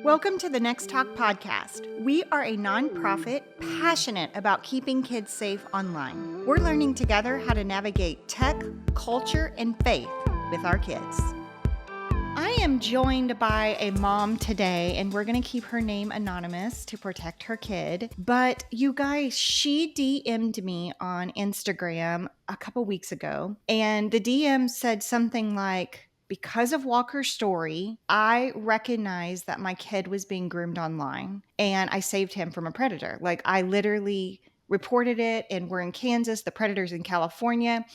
Welcome to the nextTalk podcast. We are a nonprofit passionate about keeping kids safe online. We're learning together how to navigate tech, culture, and faith with our kids. I am joined by a mom today, and we're going to keep her name anonymous to protect her kid. But you guys, she DM'd me on Instagram a couple weeks ago, and the DM said something like, because of Walker's story, I recognized that my kid was being groomed online, and I saved him from a predator. Like, I literally reported it, and we're in Kansas, the predator's in California.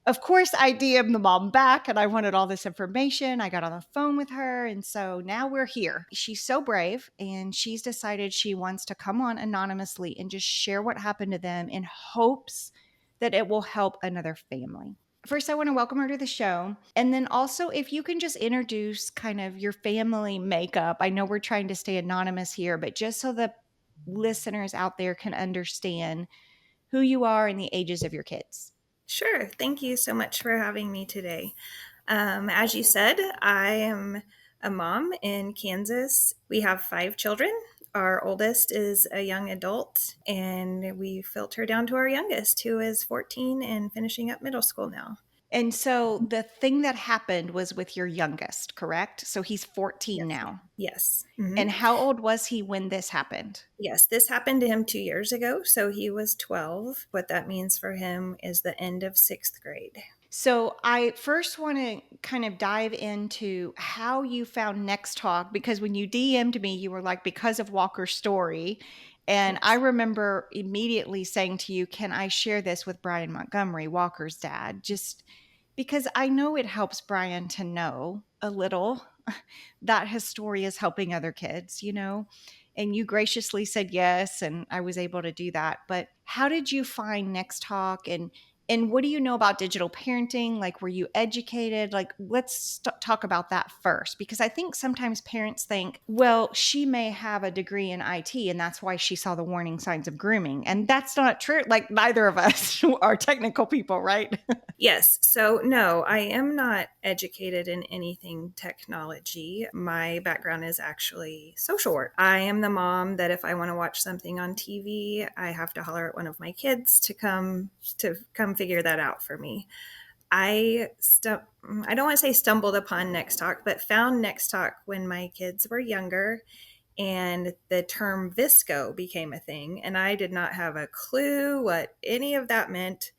Of course, I DM'd the mom back and I wanted all this information. I got on the phone with her. And so now we're here. She's so brave and she's decided she wants to come on anonymously and just share what happened to them in hopes that it will help another family. First, I want to welcome her to the show. And then also, if you can just introduce kind of your family makeup. I know we're trying to stay anonymous here, but just so the listeners out there can understand who you are and the ages of your kids. Sure. Thank you so much for having me today. As you said, I am a mom in Kansas. We have 5 children. Our oldest is a young adult, and we filter down to our youngest, who is 14 and finishing up middle school now. And so the thing that happened was with your youngest, correct? So he's 14 now. Yes. Mm-hmm. And how old was he when this happened? Yes, this happened to him 2 years ago. So he was 12. What that means for him is the end of 6th grade. So I first want to kind of dive into how you found nextTalk, because when you DM'd me, you were like, because of Walker's story. And I remember immediately saying to you, can I share this with Brian Montgomery, Walker's dad? Just because I know it helps Brian to know a little that his story is helping other kids, you know? And you graciously said yes, and I was able to do that. But how did you find nextTalk, and what do you know about digital parenting? Like, were you educated? Like, let's talk about that first, because I think sometimes parents think, well, she may have a degree in IT and that's why she saw the warning signs of grooming. And that's not true. Like, neither of us are technical people, right? Yes. So, no, I am not educated in anything technology. My background is actually social work. I am the mom that if I want to watch something on TV, I have to holler at one of my kids to come figure that out for me. I don't want to say stumbled upon nextTalk, but found nextTalk when my kids were younger, and the term VSCO became a thing, and I did not have a clue what any of that meant.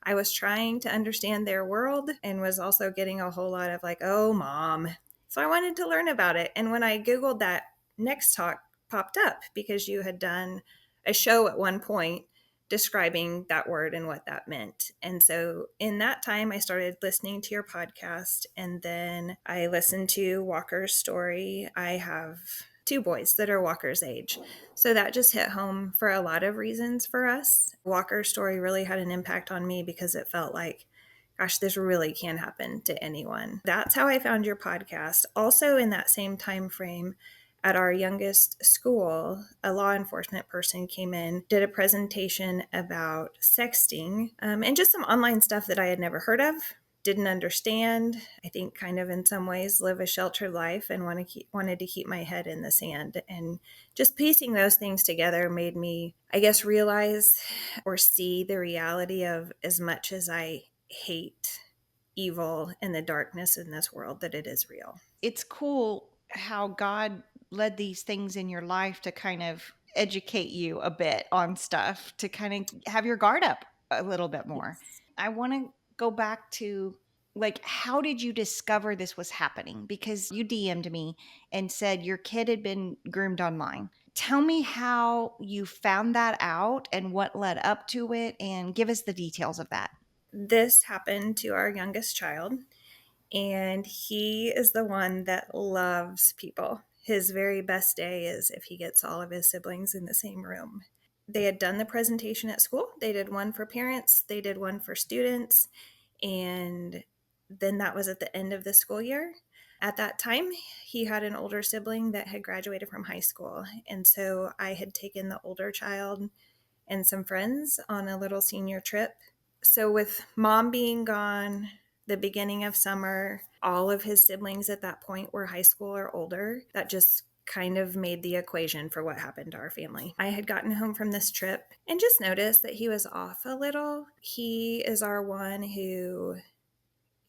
I was trying to understand their world and was also getting a whole lot of like, oh, mom. So I wanted to learn about it. And when I Googled that, nextTalk popped up because you had done a show at one point describing that word and what that meant. And so in that time, I started listening to your podcast, and then I listened to Walker's story. I have 2 boys that are Walker's age. So that just hit home for a lot of reasons for us. Walker's story really had an impact on me because it felt like, gosh, this really can happen to anyone. That's how I found your podcast. Also in that same time frame, at our youngest school, a law enforcement person came in, did a presentation about sexting, and just some online stuff that I had never heard of, didn't understand. I think kind of in some ways live a sheltered life and wanted to keep my head in the sand. And just piecing those things together made me, I guess, realize or see the reality of, as much as I hate evil and the darkness in this world, that it is real. It's cool how God led these things in your life to kind of educate you a bit on stuff, to kind of have your guard up a little bit more. Yes. I want to go back to, like, how did you discover this was happening? Because you DM'd me and said your kid had been groomed online. Tell me how you found that out and what led up to it, and give us the details of that. This happened to our youngest child, and he is the one that loves people. His very best day is if he gets all of his siblings in the same room. They had done the presentation at school. They did one for parents, they did one for students, and then that was at the end of the school year. At that time, he had an older sibling that had graduated from high school. And so I had taken the older child and some friends on a little senior trip. So with mom being gone, the beginning of summer, all of his siblings at that point were high school or older. That just kind of made the equation for what happened to our family. I had gotten home from this trip and just noticed that he was off a little. He is our one who,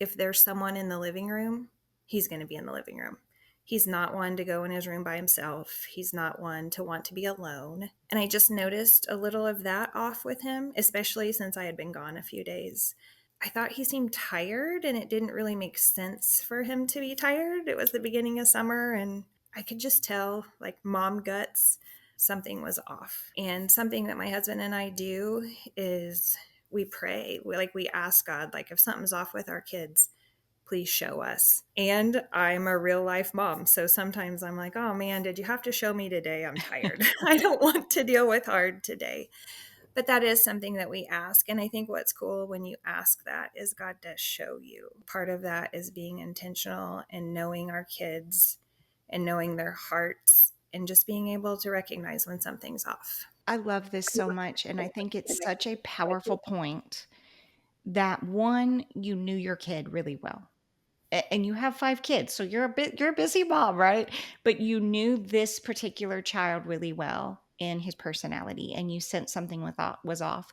if there's someone in the living room, he's going to be in the living room. He's not one to go in his room by himself. He's not one to want to be alone. And I just noticed a little of that off with him, especially since I had been gone a few days. I thought he seemed tired, and it didn't really make sense for him to be tired. It was the beginning of summer, and I could just tell, like mom guts, something was off. And something that my husband and I do is we pray. We ask God, like, if something's off with our kids, please show us. And I'm a real life mom. So sometimes I'm like, oh man, did you have to show me today? I'm tired. I don't want to deal with hard today. But that is something that we ask. And I think what's cool when you ask that is God does show you. Part of that is being intentional and knowing our kids and knowing their hearts and just being able to recognize when something's off. I love this so much. And I think it's such a powerful point that one, you knew your kid really well. And you have 5 kids, so you're a busy mom, right? But you knew this particular child really well and his personality, and you sensed something was off.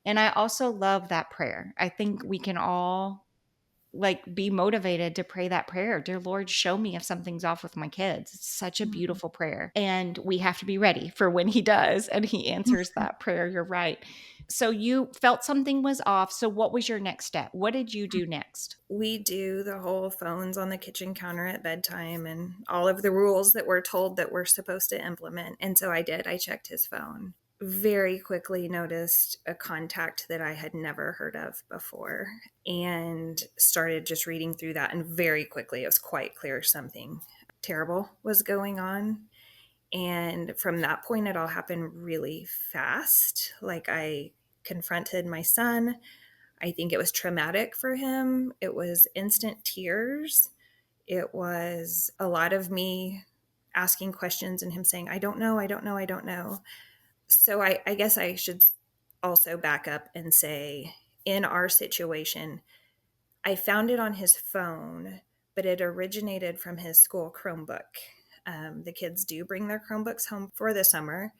And I also love that prayer. I think we can all like be motivated to pray that prayer. Dear Lord, show me if something's off with my kids. It's such a beautiful prayer. And we have to be ready for when he does and he answers that prayer. You're right. So you felt something was off. So what was your next step? What did you do next? We do the whole phones on the kitchen counter at bedtime and all of the rules that we're told that we're supposed to implement. And so I did. I checked his phone. Very quickly noticed a contact that I had never heard of before and started just reading through that. And very quickly, it was quite clear something terrible was going on. And from that point, it all happened really fast. Like I confronted my son. I think it was traumatic for him. It was instant tears. It was a lot of me asking questions and him saying, I don't know, I don't know, I don't know. So I guess I should also back up and say, in our situation, I found it on his phone, but it originated from his school Chromebook. The kids do bring their Chromebooks home for the summer.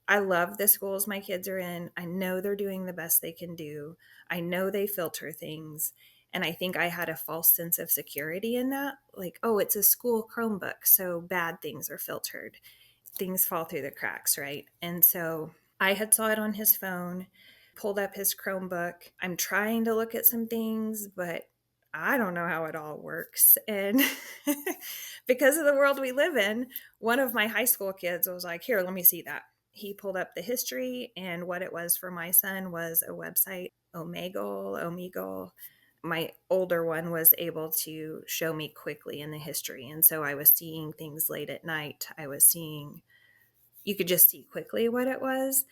I love the schools my kids are in. I know they're doing the best they can do. I know they filter things. And I think I had a false sense of security in that. Like, oh, it's a school Chromebook, so bad things are filtered. Things fall through the cracks, right? And so I had saw it on his phone, pulled up his Chromebook. I'm trying to look at some things, but I don't know how it all works. And because of the world we live in, one of my high school kids was like, here, let me see that. He pulled up the history, and what it was for my son was a website, Omegle. My older one was able to show me quickly in the history. And so I was seeing things late at night. You could just see quickly what it was.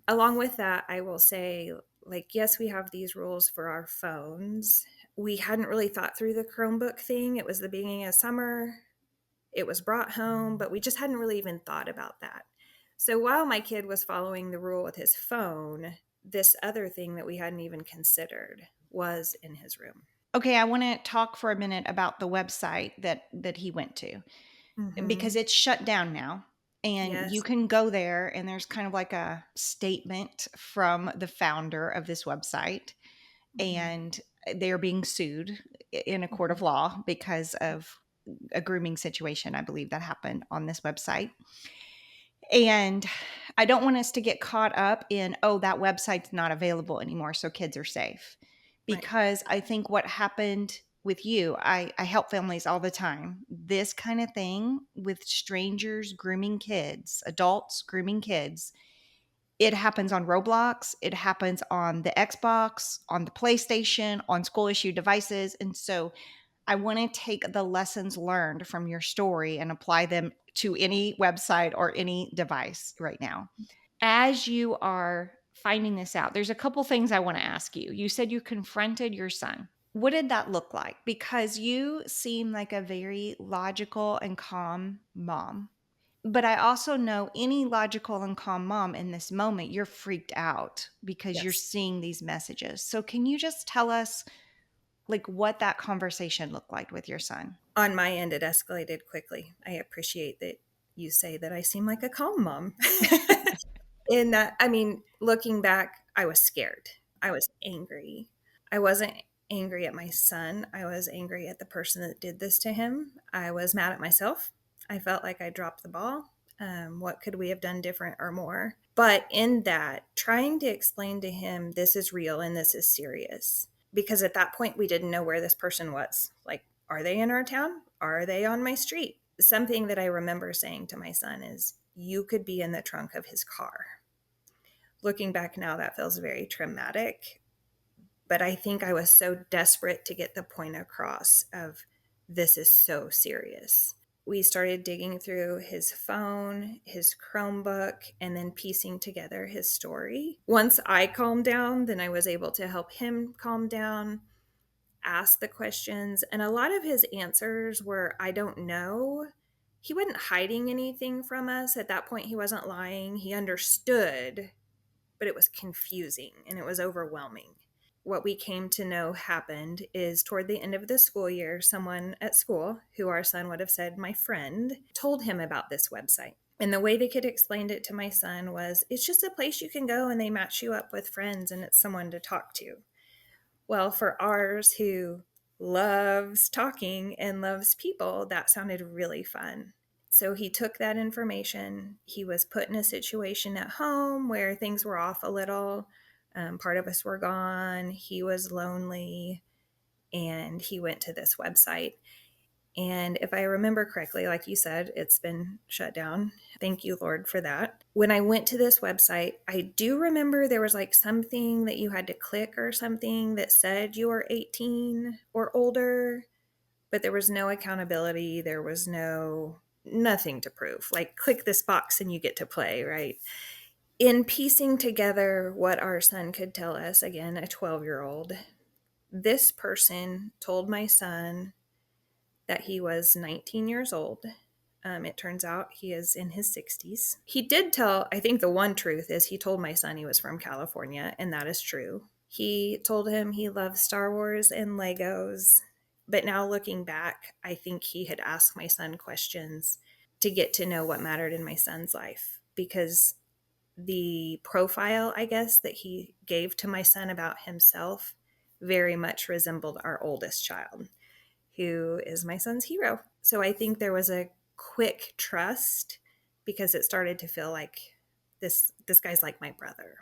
Along with that, I will say, like, yes, we have these rules for our phones. We hadn't really thought through the Chromebook thing. It was the beginning of summer. It was brought home, but we just hadn't really even thought about that. So while my kid was following the rule with his phone, this other thing that we hadn't even considered was in his room. Okay, I want to talk for a minute about the website that he went to because Mm-hmm. it's shut down now. And you Yes. can go there, and there's kind of like a statement from the founder of this website, Mm-hmm. and they're being sued in a court Mm-hmm. of law because of a grooming situation, I believe, that happened on this website. And I don't want us to get caught up in, oh, that website's not available anymore, so kids are safe. Right. Because I think what happened with you, I help families all the time. This kind of thing with strangers grooming kids, adults grooming kids, it happens on Roblox, it happens on the Xbox, on the PlayStation, on school issued devices. And so I want to take the lessons learned from your story and apply them to any website or any device right now. As you are finding this out, there's a couple things I want to ask you. You said you confronted your son. What did that look like? Because you seem like a very logical and calm mom. But I also know any logical and calm mom in this moment, you're freaked out because you're Yes. seeing these messages. So, can you just tell us like what that conversation looked like with your son? On my end, it escalated quickly. I appreciate that you say that I seem like a calm mom. In that, I mean, looking back, I was scared. I was angry. I wasn't angry at my son. I was angry at the person that did this to him. I was mad at myself. I felt like I dropped the ball. What could we have done different or more? But in that, trying to explain to him this is real and this is serious. Because at that point, we didn't know where this person was. Like, are they in our town? Are they on my street? Something that I remember saying to my son is, you could be in the trunk of his car. Looking back now, that feels very traumatic. But I think I was so desperate to get the point across of this is so serious. We started digging through his phone, his Chromebook, and then piecing together his story. Once I calmed down, then I was able to help him calm down, ask the questions. And a lot of his answers were, I don't know. He wasn't hiding anything from us. At that point, he wasn't lying. He understood, but it was confusing and it was overwhelming. What we came to know happened is toward the end of the school year, someone at school, who our son would have said my friend, told him about this website. And the way the kid explained it to my son was, it's just a place you can go and they match you up with friends and it's someone to talk to. Well, for ours who loves talking and loves people, that sounded really fun. So he took that information. He was put in a situation at home where things were off a little. Part of us were gone. He was lonely. And he went to this website. And if I remember correctly, like you said, it's been shut down. Thank you, Lord, for that. When I went to this website, I do remember there was like something that you had to click or something that said you were 18 or older, but there was no accountability. There was nothing to prove. Like, click this box and you get to play, right? In piecing together what our son could tell us, again, a 12-year-old, this person told my son that he was 19 years old. It turns out he is in his 60s. He did tell, I think the one truth is he told my son he was from California, and that is true. He told him he loves Star Wars and Legos. But now looking back, I think he had asked my son questions to get to know what mattered in my son's life, because the profile, I guess, that he gave to my son about himself very much resembled our oldest child, who is my son's hero. So I think there was a quick trust because it started to feel like this guy's like my brother.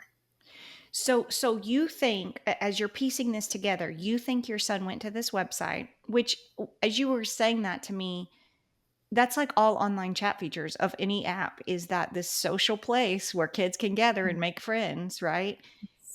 So you think, as you're piecing this together, you think your son went to this website, which, as you were saying that to me, that's like all online chat features of any app, is that this social place where kids can gather and make friends, right?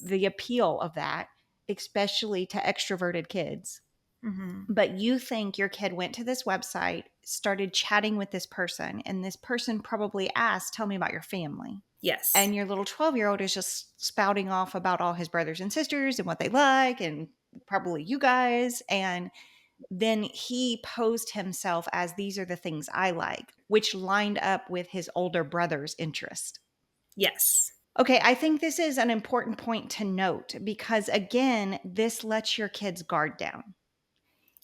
The appeal of that, especially to extroverted kids. Mm-hmm. But you think your kid went to this website, started chatting with this person, and this person probably asked, tell me about your family. Yes. And your little 12-year-old is just spouting off about all his brothers and sisters and what they like, and probably you guys. And then he posed himself as, these are the things I like, which lined up with his older brother's interest. Yes. Okay, I think this is an important point to note because, again, this lets your kid's guard down.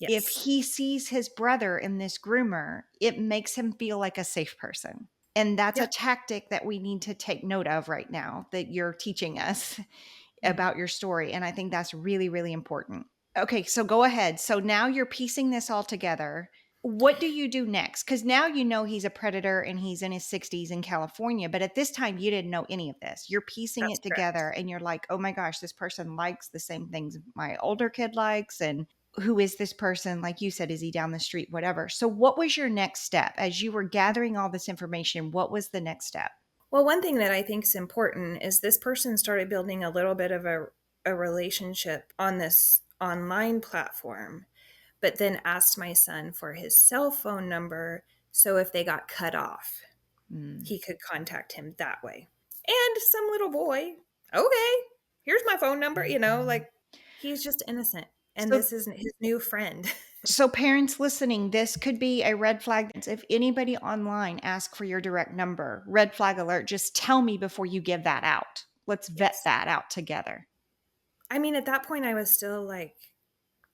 If Yes. he sees his brother in this groomer, it makes him feel like a safe person. And that's a Yep. tactic that we need to take note of right now that you're teaching us Mm-hmm. about your story. And I think that's really, really important. Okay, so go ahead. So now you're piecing this all together. What do you do next? Because now you know he's a predator and he's in his 60s in California. But at this time, you didn't know any of this. You're piecing That's it correct. together and you're like, oh my gosh, this person likes the same things my older kid likes. And who is this person? Like you said, is he down the street? Whatever. So, what was your next step as you were gathering all this information? What was the next step? Well, one thing that I think is important is this person started building a little bit of a relationship on this online platform, but then asked my son for his cell phone number so if they got cut off, Mm. he could contact him that way. And some little boy, okay, here's my phone number, like, he's just innocent. And So, this is his new friend. so parents listening, this could be a red flag. If anybody online asks for your direct number, red flag alert, just tell me before you give that out. Let's vet Yes. that out together. I mean, at that point, I was still like,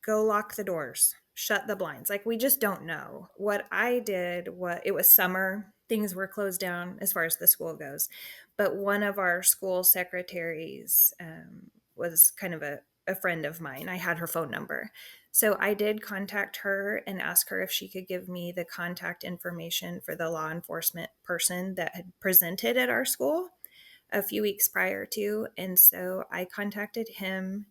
go lock the doors, shut the blinds. Like, we just don't know. What I did, it was summer. things were closed down as far as the school goes. But one of our school secretaries was kind of a friend of mine. I had her phone number. So I did contact her and ask her if she could give me the contact information for the law enforcement person that had presented at our school a few weeks prior to. And so I contacted him.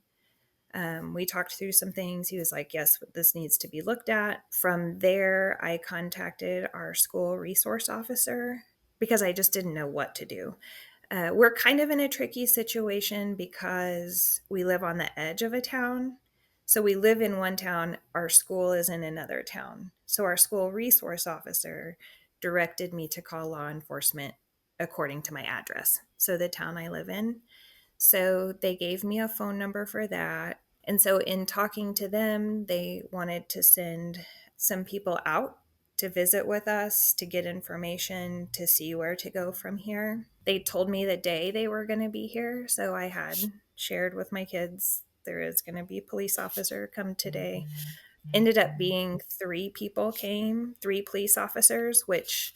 We talked through some things. He was like, yes, this needs to be looked at. From there, I contacted our school resource officer because I just didn't know what to do. We're kind of in a tricky situation because we live on the edge of a town. So we live in one town, our school is in another town. So our school resource officer directed me to call law enforcement according to my address. So the town I live in. So they gave me a phone number for that. And so in talking to them, they wanted to send some people out to visit with us, to get information, to see where to go from here. They told me the day they were going to be here. So I had shared with my kids, there is going to be a police officer come today. Ended up being 3 people came, 3 police officers, which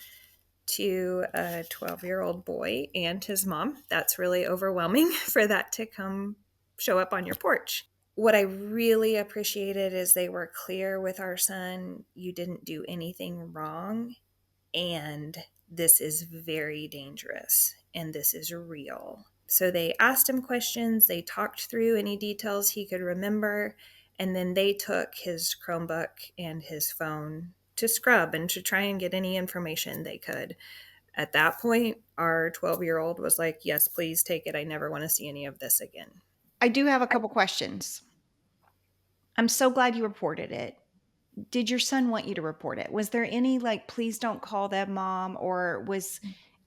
to a 12-year-old boy and his mom, that's really overwhelming for that to come show up on your porch. What I really appreciated is they were clear with our son, you didn't do anything wrong, and this is very dangerous, and this is real. So they asked him questions, they talked through any details he could remember, and then they took his Chromebook and his phone to scrub and to try and get any information they could. At that point, our 12-year-old was like, yes, please take it. I never want to see any of this again. I do have a couple questions. I'm so glad you reported it. Did your son want you to report it? Was there any like, please don't call them mom, or was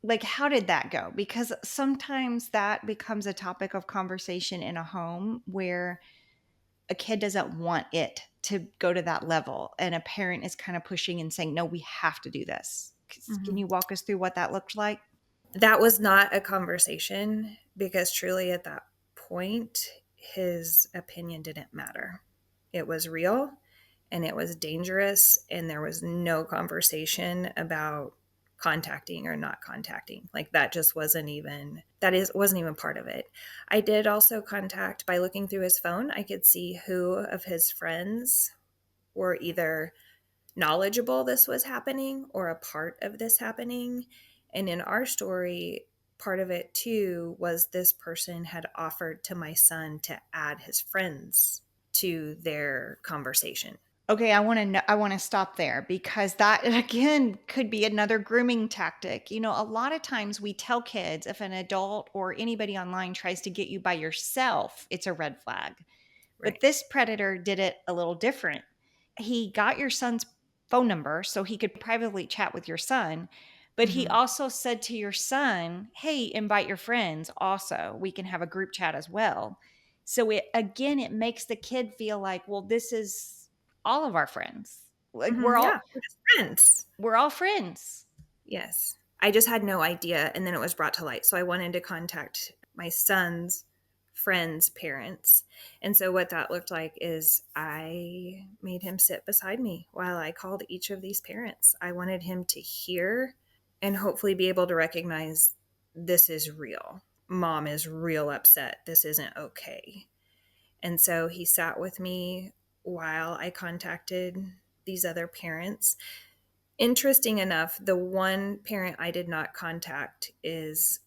like, how did that go? Because sometimes that becomes a topic of conversation in a home where a kid doesn't want it to go to that level. And a parent is kind of pushing and saying, no, we have to do this. Can you walk us through what that looked like? That was not a conversation because truly at that point, his opinion didn't matter. It was real and it was dangerous, and there was no conversation about contacting or not contacting. Like that just wasn't even part of it. I did also contact by looking through his phone. I could see who of his friends were either knowledgeable this was happening or a part of this happening. And in our story, part of it too was this person had offered to my son to add his friends to their conversation. Okay, I want to stop there because that again could be another grooming tactic. A lot of times we tell kids if an adult or anybody online tries to get you by yourself, it's a red flag. But Right. this predator did it a little different. He got your son's phone number so he could privately chat with your son, but he Mm-hmm. also said to your son, "Hey, invite your friends also. We can have a group chat as well." So it makes the kid feel like, "Well, this is all of our friends. Like Mm-hmm. Yeah, we're just friends. we're all friends." Yes. I just had no idea. And then it was brought to light. So I wanted to contact my son's friends' parents. And so what that looked like is I made him sit beside me while I called each of these parents. I wanted him to hear and hopefully be able to recognize this is real. Mom is real upset. This isn't okay. And so he sat with me while I contacted these other parents. Interesting enough, the one parent I did not contact is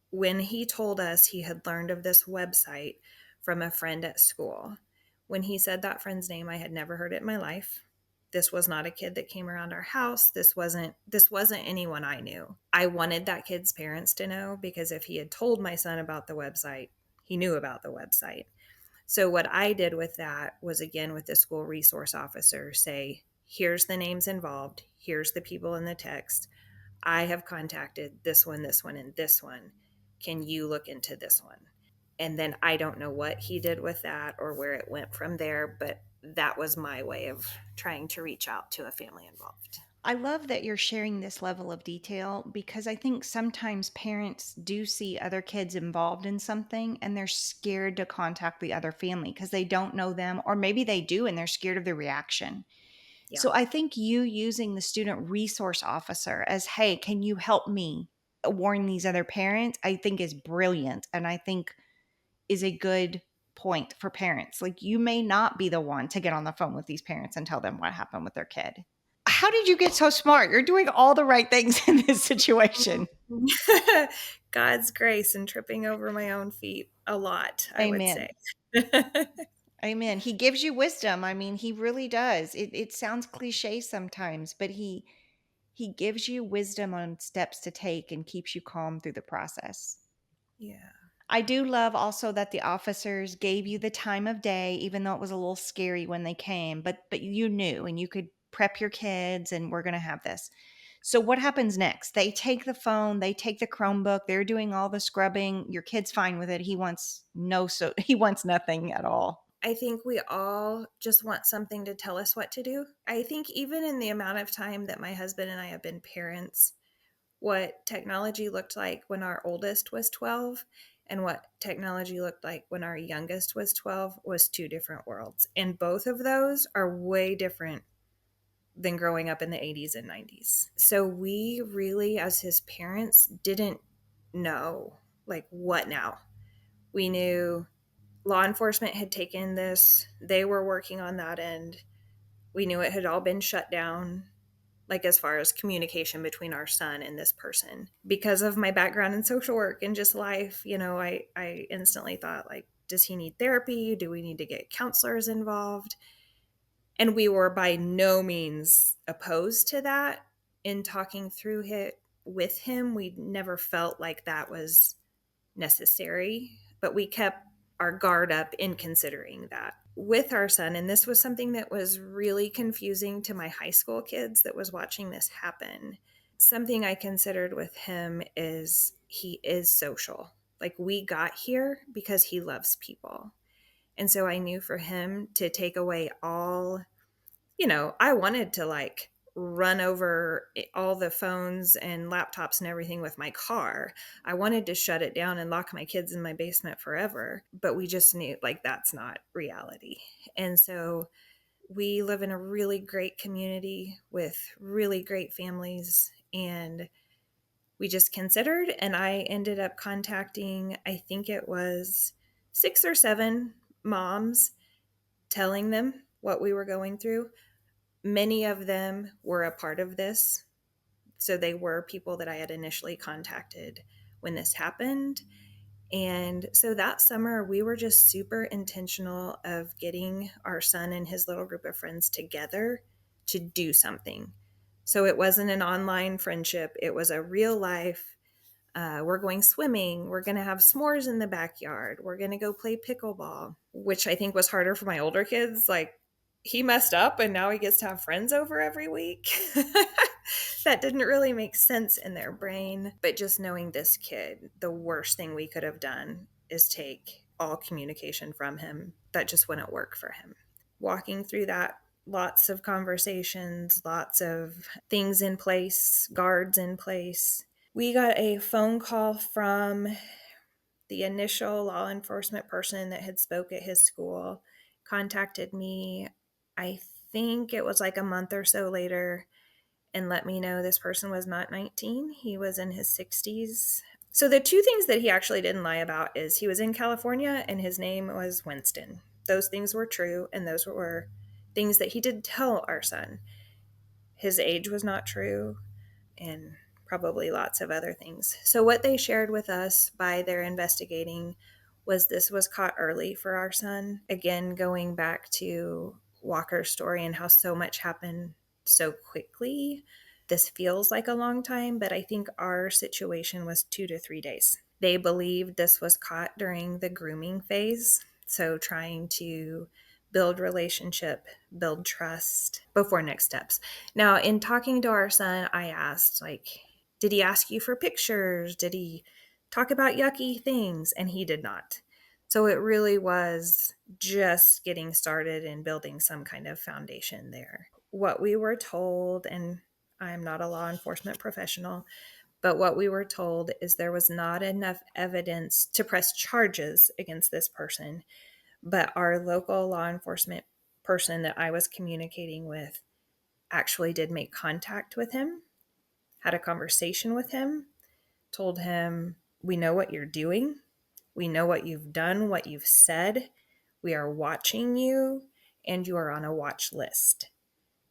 when he told us he had learned of this website from a friend at school. When he said that friend's name, I had never heard it in my life. This was not a kid that came around our house. This wasn't anyone I knew. I wanted that kid's parents to know because if he had told my son about the website, he knew about the website. So what I did with that was, again, with the school resource officer, say, here's the names involved. Here's the people in the text. I have contacted this one, and this one. Can you look into this one? And then I don't know what he did with that or where it went from there, but that was my way of trying to reach out to a family involved. I love that you're sharing this level of detail because I think sometimes parents do see other kids involved in something and they're scared to contact the other family because they don't know them, or maybe they do and they're scared of the reaction. Yeah. So I think you using the student resource officer as, hey, can you help me warn these other parents? I think is brilliant. And I think is a good point for parents. Like, you may not be the one to get on the phone with these parents and tell them what happened with their kid. How did you get so smart? You're doing all the right things in this situation. God's grace and tripping over my own feet a lot, I would say. Amen. Amen. He gives you wisdom. I mean, he really does. It sounds cliche sometimes, but he gives you wisdom on steps to take and keeps you calm through the process. Yeah. I do love also that the officers gave you the time of day, even though it was a little scary when they came, but you knew and you could prep your kids and we're going to have this. So what happens next? They take the phone, they take the Chromebook, they're doing all the scrubbing. Your kid's fine with it. He wants he wants nothing at all. I think we all just want something to tell us what to do. I think even in the amount of time that my husband and I have been parents, what technology looked like when our oldest was 12 and what technology looked like when our youngest was 12 was two different worlds. And both of those are way different than growing up in the 80s and 90s. So we really, as his parents, didn't know, like, what now? We knew law enforcement had taken this, they were working on that end. We knew it had all been shut down, like as far as communication between our son and this person. Because of my background in social work and just life, I instantly thought, like, does he need therapy? Do we need to get counselors involved? And we were by no means opposed to that. In talking through it with him, we never felt like that was necessary, but we kept our guard up in considering that with our son. And this was something that was really confusing to my high school kids that was watching this happen. Something I considered with him is he is social. Like, we got here because he loves people. And so I knew for him to take away all, I wanted to, like, run over all the phones and laptops and everything with my car. I wanted to shut it down and lock my kids in my basement forever, but we just knew, like, that's not reality. And so we live in a really great community with really great families, and we just considered, and I ended up contacting, I think it was 6 or 7 moms, telling them what we were going through. Many of them were a part of this. So they were people that I had initially contacted when this happened. And so that summer, we were just super intentional of getting our son and his little group of friends together to do something. So it wasn't an online friendship, it was a real life. We're going swimming. We're going to have s'mores in the backyard. We're going to go play pickleball, which I think was harder for my older kids. Like, he messed up and now he gets to have friends over every week. That didn't really make sense in their brain. But just knowing this kid, the worst thing we could have done is take all communication from him. That just wouldn't work for him. Walking through that, lots of conversations, lots of things in place, guards in place. We got a phone call from the initial law enforcement person that had spoke at his school, contacted me, I think it was like a month or so later, and let me know this person was not 19. He was in his 60s. So the two things that he actually didn't lie about is he was in California and his name was Winston. Those things were true, and those were things that he did tell our son. His age was not true, and probably lots of other things. So, what they shared with us by their investigating was this was caught early for our son. Again, going back to Walker's story and how so much happened so quickly. This feels like a long time, but I think our situation was 2 to 3 days. They believed this was caught during the grooming phase. So, trying to build relationship, build trust before next steps. Now, in talking to our son, I asked, like, did he ask you for pictures? Did he talk about yucky things? And he did not. So it really was just getting started and building some kind of foundation there. What we were told, and I'm not a law enforcement professional, but what we were told is there was not enough evidence to press charges against this person. But our local law enforcement person that I was communicating with actually did make contact with him, had a conversation with him, told him, we know what you're doing. We know what you've done, what you've said. We are watching you, and you are on a watch list.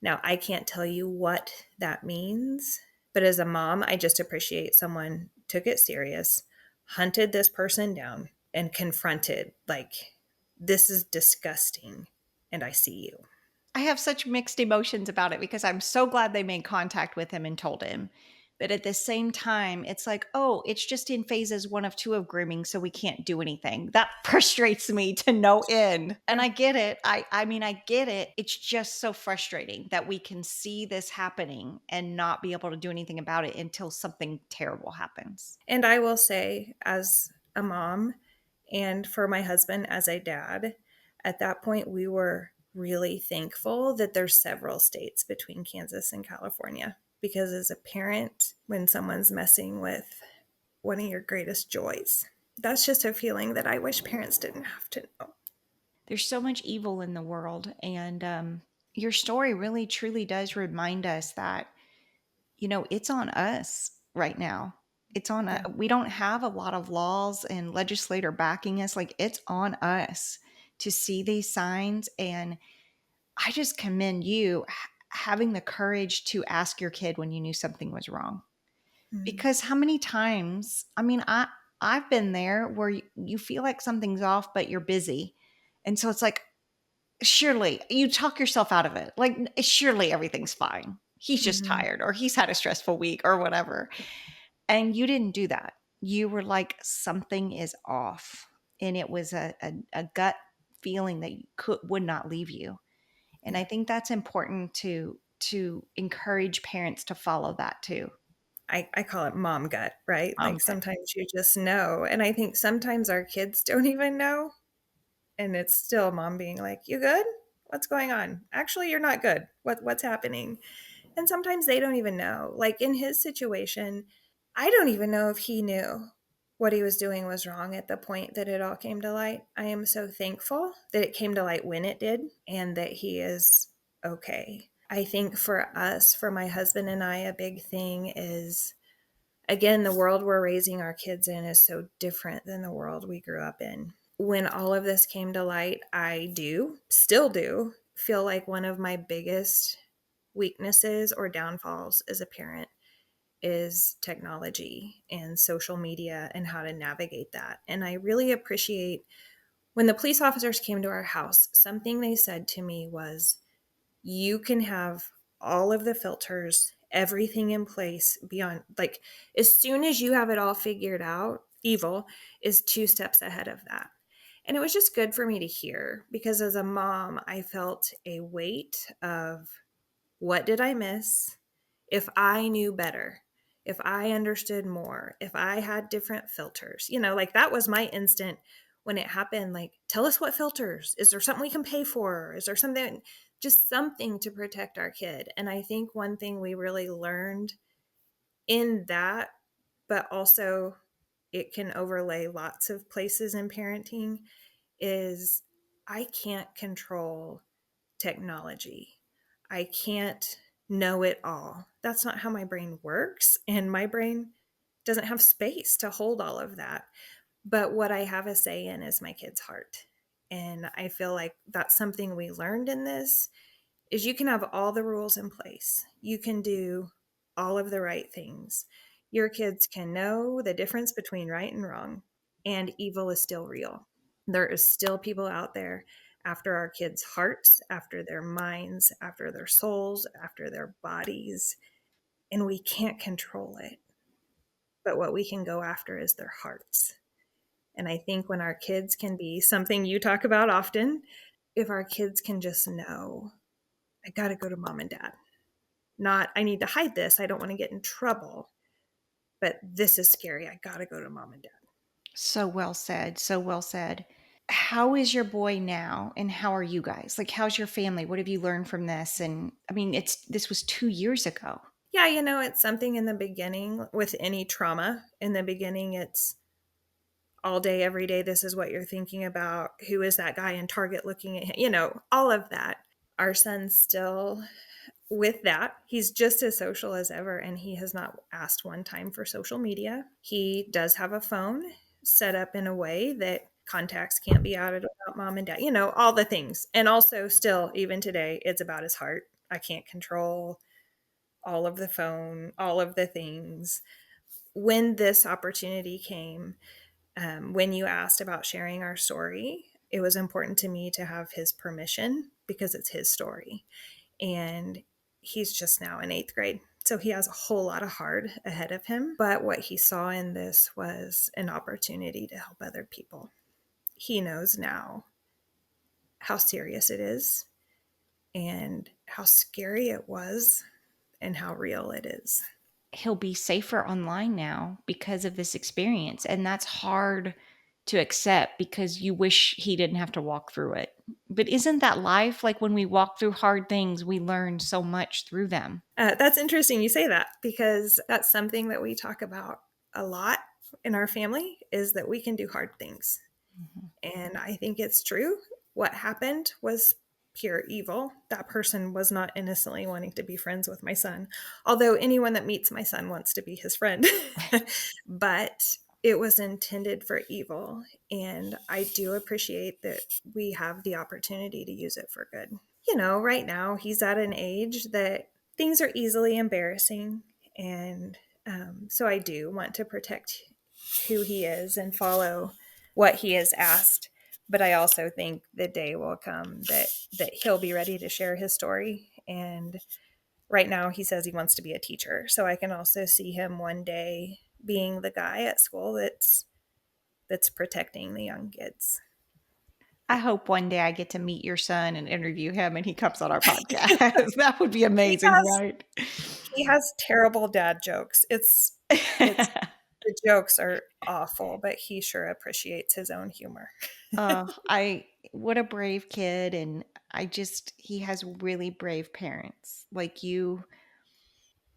Now, I can't tell you what that means, but as a mom, I just appreciate someone took it serious, hunted this person down, and confronted, like, this is disgusting, and I see you. I have such mixed emotions about it because I'm so glad they made contact with him and told him. But at the same time, it's like, oh, it's just in phases one of two of grooming, so we can't do anything. That frustrates me to no end. And Yeah. I get it. I mean, I get it. It's just so frustrating that we can see this happening and not be able to do anything about it until something terrible happens. And I will say, as a mom, and for my husband as a dad, at that point, we were really thankful that there's several states between Kansas and California. Because as a parent, when someone's messing with one of your greatest joys, that's just a feeling that I wish parents didn't have to know. There's so much evil in the world. And your story really, truly does remind us that it's on us right now. It's on Yeah. we don't have a lot of laws and legislator backing us. Like, it's on us to see these signs. And I just commend you having the courage to ask your kid when you knew something was wrong. Mm. Because how many times, I mean, I've been there where you feel like something's off, but you're busy. And so it's like, surely you talk yourself out of it. Like, surely everything's fine. He's just Mm-hmm. tired or he's had a stressful week or whatever. And you didn't do that. You were like, something is off. And it was a gut feeling that would not leave you. And Yeah. I think that's important to encourage parents to follow that too. I call it mom gut, right? Like Okay. sometimes you just know. And I think sometimes our kids don't even know. And it's still mom being like, "You good? What's going on? Actually, you're not good. What's happening?" And sometimes they don't even know. Like in his situation, I don't even know if he knew what he was doing was wrong at the point that it all came to light. I am so thankful that it came to light when it did and that he is okay. I think for us, for my husband and I, a big thing is, again, the world we're raising our kids in is so different than the world we grew up in. When all of this came to light, I still do, feel like one of my biggest weaknesses or downfalls as a parent is technology and social media and how to navigate that. And I really appreciate when the police officers came to our house, something they said to me was, you can have all of the filters, everything in place beyond, like, as soon as you have it all figured out, evil is two steps ahead of that. And it was just good for me to hear because as a mom, I felt a weight of what did I miss? If I knew better, if I understood more, if I had different filters, like that was my instant when it happened. Like, tell us what filters. Is there something we can pay for? Is there something, just something to protect our kid? And I think one thing we really learned in that, but also it can overlay lots of places in parenting, is I can't control technology. I can't know it all. That's not how my brain works. And my brain doesn't have space to hold all of that. But what I have a say in is my kid's heart. And I feel like that's something we learned in this is you can have all the rules in place. You can do all of the right things. Your kids can know the difference between right and wrong, and evil is still real. There is still people out there after our kids' hearts, after their minds, after their souls, after their bodies, and we can't control it. But what we can go after is their hearts. And I think when our kids can be something you talk about often, if our kids can just know, I got to go to mom and dad. Not, I need to hide this. I don't want to get in trouble. But this is scary. I got to go to mom and dad. So well said. So well said. How is your boy now and how are you guys? Like, how's your family? What have you learned from this? And I mean, this was 2 years ago. Yeah, it's something in the beginning with any trauma. In the beginning, it's all day, every day. This is what you're thinking about. Who is that guy in Target looking at him? All of that. Our son still with that, he's just as social as ever, and he has not asked one time for social media. He does have a phone set up in a way that contacts can't be added without mom and dad, all the things. And also, still, even today, it's about his heart. I can't control all of the phone, all of the things. When this opportunity came, when you asked about sharing our story, it was important to me to have his permission because it's his story. And he's just now in eighth grade. So he has a whole lot of hard ahead of him. But what he saw in this was an opportunity to help other people. He knows now how serious it is and how scary it was and how real it is. He'll be safer online now because of this experience. And that's hard to accept because you wish he didn't have to walk through it. But isn't that life? Like when we walk through hard things, we learn so much through them. That's interesting you say that, because that's something that we talk about a lot in our family, is that we can do hard things. Mm-hmm. And I think it's true. What happened was pure evil. That person was not innocently wanting to be friends with my son, although anyone that meets my son wants to be his friend. But it was intended for evil. And I do appreciate that we have the opportunity to use it for good. Right now he's at an age that things are easily embarrassing. And so I do want to protect who he is and follow what he has asked. But I also think the day will come that he'll be ready to share his story. And right now he says he wants to be a teacher. So I can also see him one day being the guy at school that's protecting the young kids. I hope one day I get to meet your son and interview him and he comes on our podcast. That would be amazing, right? He has terrible dad jokes. It's the jokes are awful, but he sure appreciates his own humor. What a brave kid. And he has really brave parents. Like you,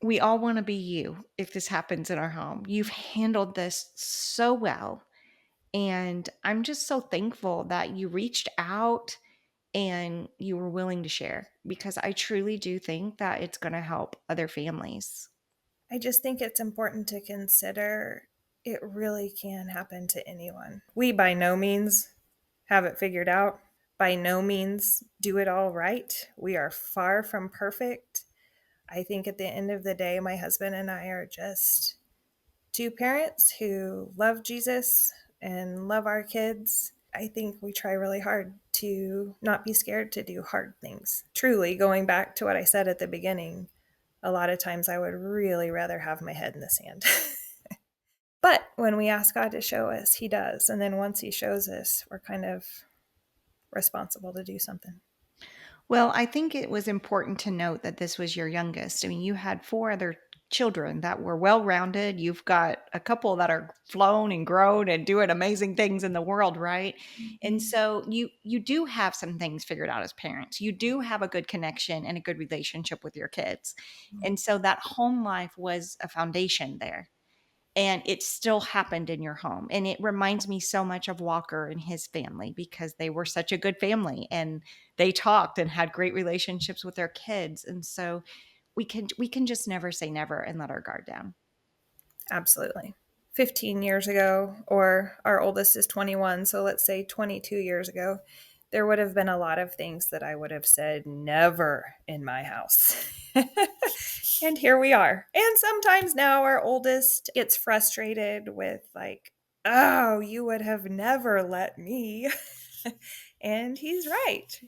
we all want to be you if this happens in our home. You've handled this so well. And I'm just so thankful that you reached out and you were willing to share, because I truly do think that it's going to help other families. I just think it's important to consider it really can happen to anyone. We by no means have it figured out, by no means do it all right. We are far from perfect. I think at the end of the day, my husband and I are just two parents who love Jesus and love our kids. I think we try really hard to not be scared to do hard things. Truly, going back to what I said at the beginning, a lot of times I would really rather have my head in the sand. But when we ask God to show us, he does. And then once he shows us, we're kind of responsible to do something. Well, I think it was important to note that this was your youngest. I mean, you had 4 other children that were well-rounded. You've got a couple that are flown and grown and doing amazing things in the world, right? Mm-hmm. And so you do have some things figured out as parents. You do have a good connection and a good relationship with your kids. Mm-hmm. And so that home life was a foundation there. And it still happened in your home. And it reminds me so much of Walker and his family, because they were such a good family and they talked and had great relationships with their kids. And so we can just never say never and let our guard down. Absolutely. 15 years ago, or our oldest is 21, so let's say 22 years ago, there would have been a lot of things that I would have said never in my house. And here we are. And sometimes now our oldest gets frustrated with like, oh, you would have never let me. And he's right.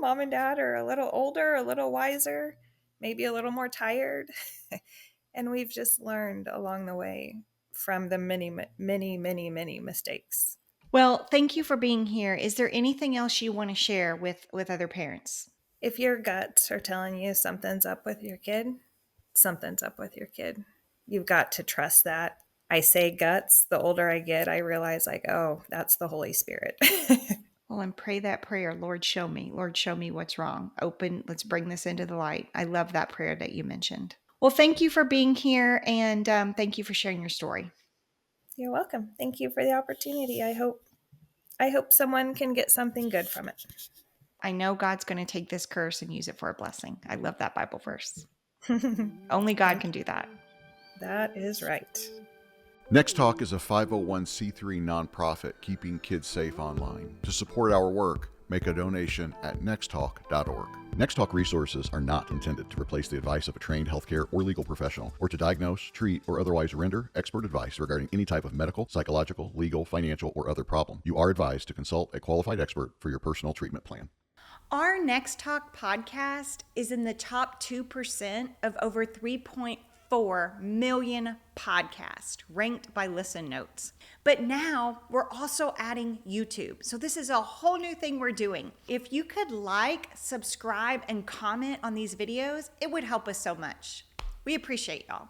Mom and dad are a little older, a little wiser, maybe a little more tired. And we've just learned along the way from the many, many, many, many mistakes. Well, thank you for being here. Is there anything else you want to share with other parents? If your guts are telling you something's up with your kid, something's up with your kid. You've got to trust that. I say guts. The older I get, I realize like, oh, that's the Holy Spirit. Well, and pray that prayer. Lord, show me. Lord, show me what's wrong. Let's bring this into the light. I love that prayer that you mentioned. Well, thank you for being here, and thank you for sharing your story. You're welcome. Thank you for the opportunity. I hope someone can get something good from it. I know God's going to take this curse and use it for a blessing. I love that Bible verse. Only God can do that. That is right. nextTalk is a 501c3 nonprofit keeping kids safe online. To support our work, make a donation at nexttalk.org. nextTalk resources are not intended to replace the advice of a trained healthcare or legal professional, or to diagnose, treat, or otherwise render expert advice regarding any type of medical, psychological, legal, financial, or other problem. You are advised to consult a qualified expert for your personal treatment plan. Our nextTalk podcast is in the top 2% of over 3.4 million podcasts ranked by Listen Notes. But now we're also adding YouTube. So this is a whole new thing we're doing. If you could like, subscribe, and comment on these videos, it would help us so much. We appreciate y'all.